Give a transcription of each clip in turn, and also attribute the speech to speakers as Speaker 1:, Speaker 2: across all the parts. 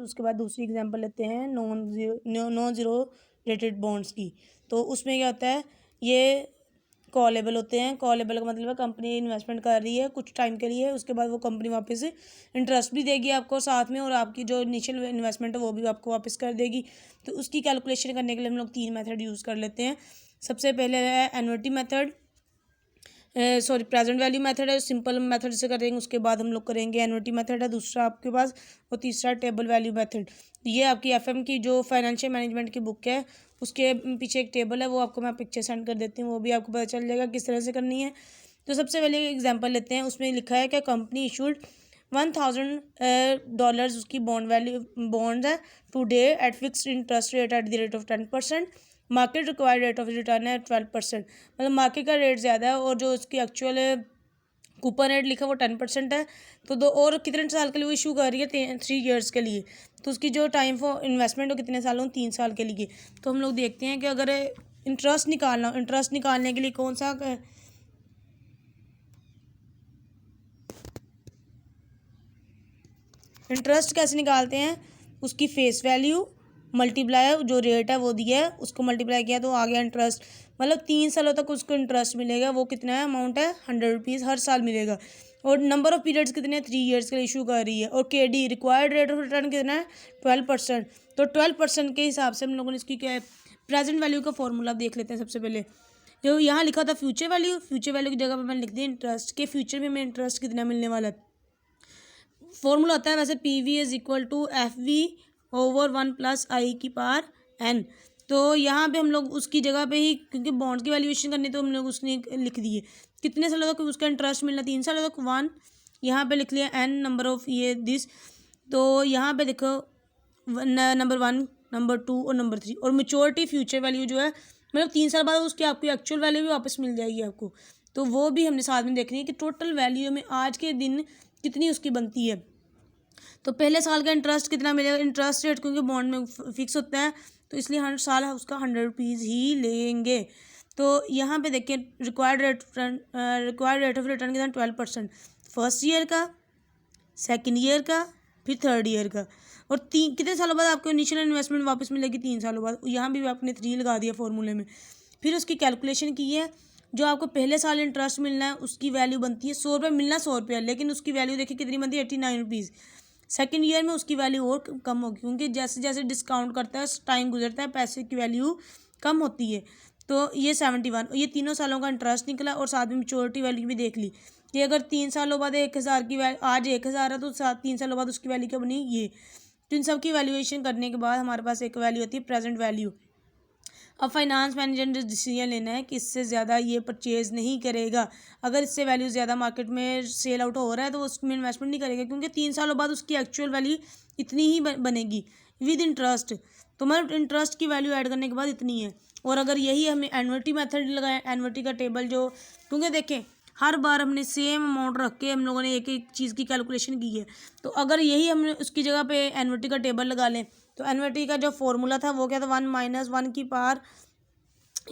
Speaker 1: उसके बाद दूसरी एग्जांपल लेते हैं नॉन ज़ीरो रेटेड बॉन्ड्स की। तो उसमें क्या होता है, ये कॉलेबल होते हैं। कॉलेबल का मतलब है कंपनी इन्वेस्टमेंट कर रही है कुछ टाइम के लिए, उसके बाद वो कंपनी वापस इंटरेस्ट भी देगी आपको साथ में, और आपकी जो इनिशियल इन्वेस्टमेंट है वो भी आपको वापस कर देगी। तो उसकी कैलकुलेशन करने के लिए हम लोग 3 मेथड यूज़ कर लेते हैं। सबसे पहले है annuity method, present value method है, सिंपल मेथड से करेंगे। उसके बाद हम लोग करेंगे एन्युटी मेथड है दूसरा आपके पास, और तीसरा टेबल वैल्यू मेथड। ये आपकी एफएम की जो फाइनेंशियल मैनेजमेंट की बुक है उसके पीछे एक टेबल है, वो आपको मैं पिक्चर सेंड कर देती हूँ, वो भी आपको पता चल जाएगा किस तरह से करनी है। तो सबसे पहले एग्जाम्पल लेते हैं। उसमें लिखा है कि कंपनी इशूड $1000 उसकी बॉन्ड है today at fixed interest rate at the rate of 10%। Market required rate of return है 12%। मतलब मार्केट का रेट ज़्यादा है और जो उसकी एक्चुअल कूपन रेट लिखा है वो 10% है। तो दो और कितने साल के लिए वो इशू कर रही है, 3 ईयर्स के लिए। तो उसकी जो टाइम फॉर इन्वेस्टमेंट हो कितने साल हो, 3 साल के लिए। तो हम लोग देखते हैं कि अगर इंटरेस्ट निकालने के लिए कौन सा इंटरेस्ट कैसे निकालते हैं, उसकी फेस वैल्यू मल्टीप्लाई जो रेट है वो दिया है उसको मल्टीप्लाई किया तो आ गया इंटरेस्ट। मतलब 3 सालों तक उसको इंटरेस्ट मिलेगा, वो कितना है अमाउंट है ₹100 हर साल मिलेगा। और नंबर ऑफ पीरियड्स कितने हैं, 3 ईयर्स के लिए इशू कर रही है। और KD required rate of return कितना है 12%। तो 12% के हिसाब से हम लोगों ने इसकी क्या प्रेजेंट वैल्यू का फॉर्मूला देख लेते हैं। सबसे पहले जो यहाँ लिखा था फ्यूचर वैल्यू की जगह पर मैंने लिख दिया इंटरेस्ट के फ्यूचर में हमें इंटरेस्ट कितना मिलने वाला है। फॉर्मूला होता है वैसे PV is equal to FV over 1+I⁴N। तो यहाँ पे हम लोग उसकी जगह पे ही, क्योंकि बॉन्ड्स की वैल्यूएशन करनी तो हम लोग उसने लिख दिए कितने सालों तक उसका इंटरेस्ट मिलना, 3 सालों तक 1। यहाँ पे लिख लिया N नंबर ऑफ ये दिस। तो यहाँ पे देखो नंबर 1, नंबर 2 और नंबर 3। और मेच्योरिटी फ्यूचर वैल्यू जो है मतलब 3 साल बाद उसकी आपकी एक्चुअल वैल्यू भी वापस मिल जाएगी आपको। तो वो भी हमने साथ में देखनी है कि टोटल वैल्यू में आज के दिन कितनी उसकी बनती है। तो पहले साल का इंटरेस्ट कितना मिलेगा, इंटरेस्ट रेट क्योंकि बॉन्ड में फिक्स होता है तो इसलिए हर साल उसका ₹100 ही लेंगे। तो यहाँ पे देखिए रिक्वायर्ड रेट ऑफ रिटर्न कितना 12%, फर्स्ट ईयर का, सेकंड ईयर का, फिर थर्ड ईयर का। और कितने सालों बाद आपको इनिशियल इन्वेस्टमेंट वापस मिलेगी, 3 सालों बाद। यहाँ भी आपने 3 लगा दिया फॉर्मूले में। फिर उसकी कैलकुलेशन की है, जो आपको पहले साल इंटरेस्ट मिलना है उसकी वैल्यू बनती है ₹100 मिलना ₹100, लेकिन उसकी वैल्यू देखिए कितनी बनती है ₹89। सेकेंड ईयर में उसकी वैल्यू और कम होगी क्योंकि जैसे जैसे डिस्काउंट करता है टाइम गुजरता है पैसे की वैल्यू कम होती है। तो ये 71, ये तीनों सालों का इंटरेस्ट निकला और साथ में मेच्योरिटी वैल्यू भी देख ली कि अगर 3 सालों बाद 1000 की आज 1000 है तो 3 सालों बाद उसकी वैल्यू क्या बनी ये। तो इन सब की वैल्यूएशन करने के बाद हमारे पास एक वैल्यू होती है प्रेजेंट वैल्यू। अब फाइनेंस मैनेजर ने डिसीजन लेना है कि इससे ज़्यादा ये परचेज़ नहीं करेगा। अगर इससे वैल्यू ज़्यादा मार्केट में सेल आउट हो रहा है तो वो उसमें इन्वेस्टमेंट नहीं करेगा, क्योंकि 3 सालों बाद उसकी एक्चुअल वैल्यू इतनी ही बनेगी विद इंटरेस्ट। तो मतलब इंटरेस्ट की वैल्यू ऐड करने के बाद इतनी है। और अगर यही हमें एन्युटी मेथड लगाया, एन्युटी का टेबल जो, क्योंकि देखें हर बार हमने सेम अमाउंट रख के हम लोगों ने एक एक चीज़ की कैलकुलेशन की है। तो अगर यही हमने उसकी जगह पे एन्युटी का टेबल लगा लें तो एन्युटी का जो फॉर्मूला था वो क्या था, 1 - 1 की पावर,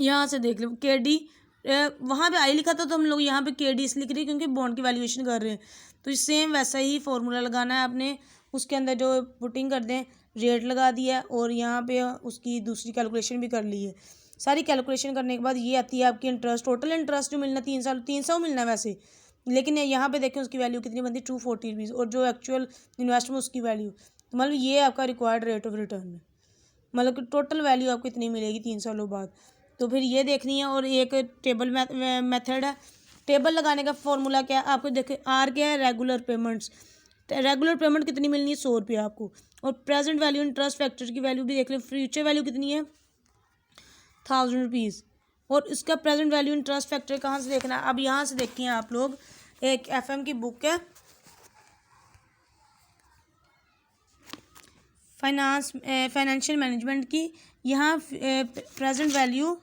Speaker 1: यहाँ से देख लो KD, वहाँ पे आई लिखा था तो हम लोग यहाँ पे KD इसलिए लिख रहे हैं क्योंकि बॉन्ड की वैल्यूएशन कर रहे हैं। तो सेम वैसा ही फॉर्मूला लगाना है आपने, उसके अंदर जो पुटिंग कर दें रेट लगा दिया और यहाँ पे उसकी दूसरी कैलकुलेशन भी कर ली है। सारी कैलकुलेशन करने के बाद ये आती है आपकी इंटरेस्ट, टोटल इंटरेस्ट जो मिलना 3 साल 300 मिलना है वैसे, लेकिन यहाँ पे देखें उसकी वैल्यू कितनी बनती है ₹240 और जो एक्चुअल इन्वेस्टमेंट उसकी वैल्यू, तो मतलब ये आपका रिक्वायर्ड रेट ऑफ रिटर्न है, मतलब कि टोटल वैल्यू आपको इतनी मिलेगी 3 सालों बाद। तो फिर ये देखनी है। और एक टेबल मेथड है, टेबल लगाने का फॉर्मूला क्या है आपको देखें, R क्या है, रेगुलर पेमेंट्स। रेगुलर पेमेंट कितनी मिलनी है, ₹100 आपको। और प्रेजेंट वैल्यू इंटरेस्ट फैक्टर की वैल्यू भी देख लें, फ्यूचर वैल्यू कितनी है ₹1000। और इसका प्रेजेंट वैल्यू इंटरेस्ट फैक्टर कहाँ से देखना है, अब यहाँ से देखिए आप लोग, एक FM की बुक है फाइनेंशियल मैनेजमेंट की, यहाँ प्रेजेंट वैल्यू